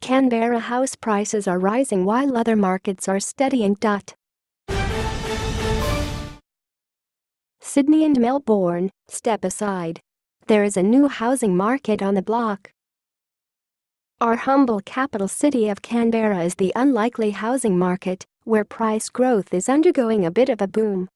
Canberra house prices are rising while other markets are steadying. Sydney and Melbourne, step aside. There is a new housing market on the block. Our humble capital city of Canberra is the unlikely housing market, where price growth is undergoing a bit of a boom.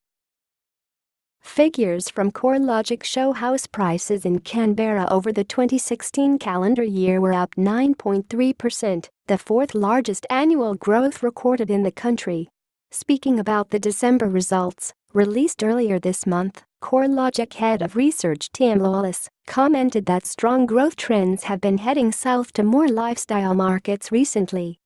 Figures from CoreLogic show house prices in Canberra over the 2016 calendar year were up 9.3%, the fourth largest annual growth recorded in the country. Speaking about the December results, released earlier this month, CoreLogic head of research Tim Lawless commented that strong growth trends have been heading south to more lifestyle markets recently.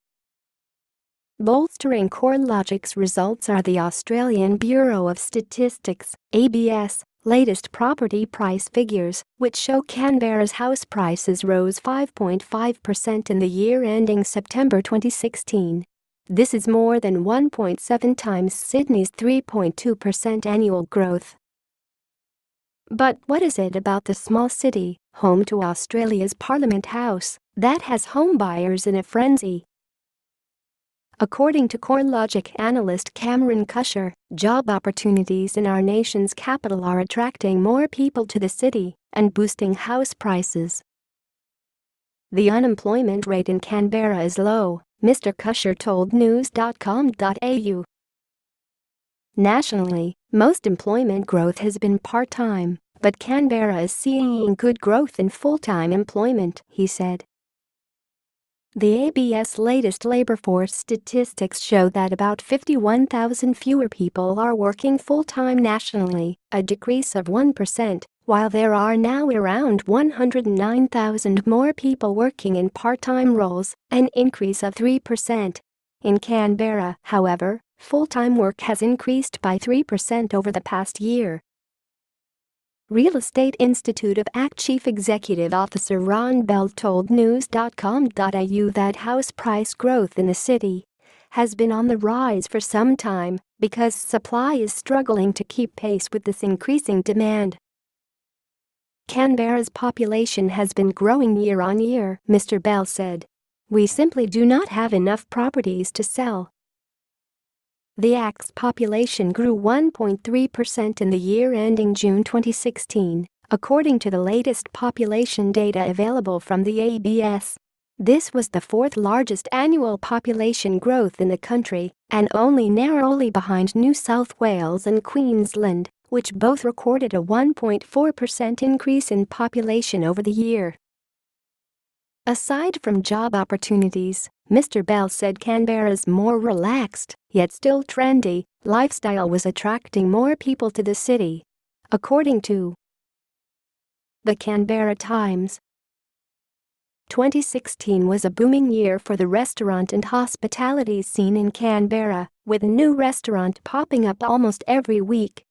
Bolstering CoreLogic's results are the Australian Bureau of Statistics (ABS) latest property price figures, which show Canberra's house prices rose 5.5% in the year ending September 2016. This is more than 1.7 times Sydney's 3.2% annual growth. But what is it about the small city, home to Australia's Parliament House, that has homebuyers in a frenzy? According to CoreLogic analyst Cameron Cusher, job opportunities in our nation's capital are attracting more people to the city and boosting house prices. The unemployment rate in Canberra is low, Mr. Cusher told news.com.au. Nationally, most employment growth has been part-time, but Canberra is seeing good growth in full-time employment, he said. The ABS latest labor force statistics show that about 51,000 fewer people are working full-time nationally, a decrease of 1%, while there are now around 109,000 more people working in part-time roles, an increase of 3%. In Canberra, however, full-time work has increased by 3% over the past year. Real Estate Institute of ACT Chief Executive Officer Ron Bell told news.com.au that house price growth in the city has been on the rise for some time because supply is struggling to keep pace with this increasing demand. Canberra's population has been growing year on year, Mr. Bell said. We simply do not have enough properties to sell. The ACT's population grew 1.3% in the year ending June 2016, according to the latest population data available from the ABS. This was the fourth largest annual population growth in the country and only narrowly behind New South Wales and Queensland, which both recorded a 1.4% increase in population over the year. Aside from job opportunities, Mr. Bell said Canberra's more relaxed, yet still trendy, lifestyle was attracting more people to the city. According to the Canberra Times, 2016 was a booming year for the restaurant and hospitality scene in Canberra, with a new restaurant popping up almost every week.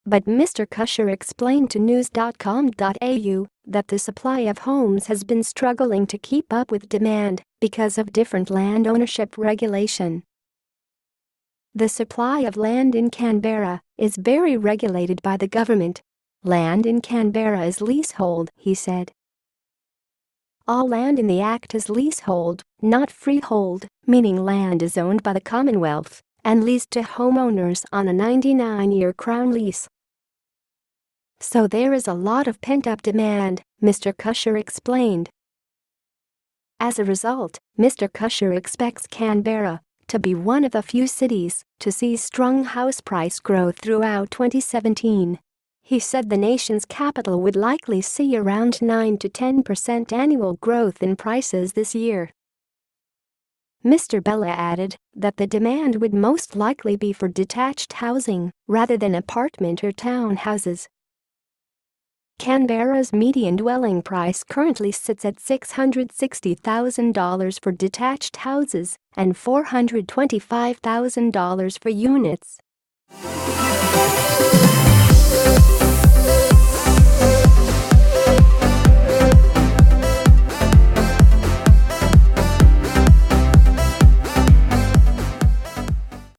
But Mr. Cusher explained to news.com.au that the supply of homes has been struggling to keep up with demand because of different land ownership regulation. The supply of land in Canberra is very regulated by the government. Land in Canberra is leasehold, he said. All land in the Act is leasehold, not freehold, meaning land is owned by the Commonwealth and leased to homeowners on a 99-year Crown lease. So there is a lot of pent-up demand, Mr. Cusher explained. As a result, Mr. Cusher expects Canberra to be one of the few cities to see strong house price growth throughout 2017. He said the nation's capital would likely see around 9 to 10% annual growth in prices this year. Mr. Bella added that the demand would most likely be for detached housing rather than apartment or townhouses. Canberra's median dwelling price currently sits at $660,000 for detached houses and $425,000 for units.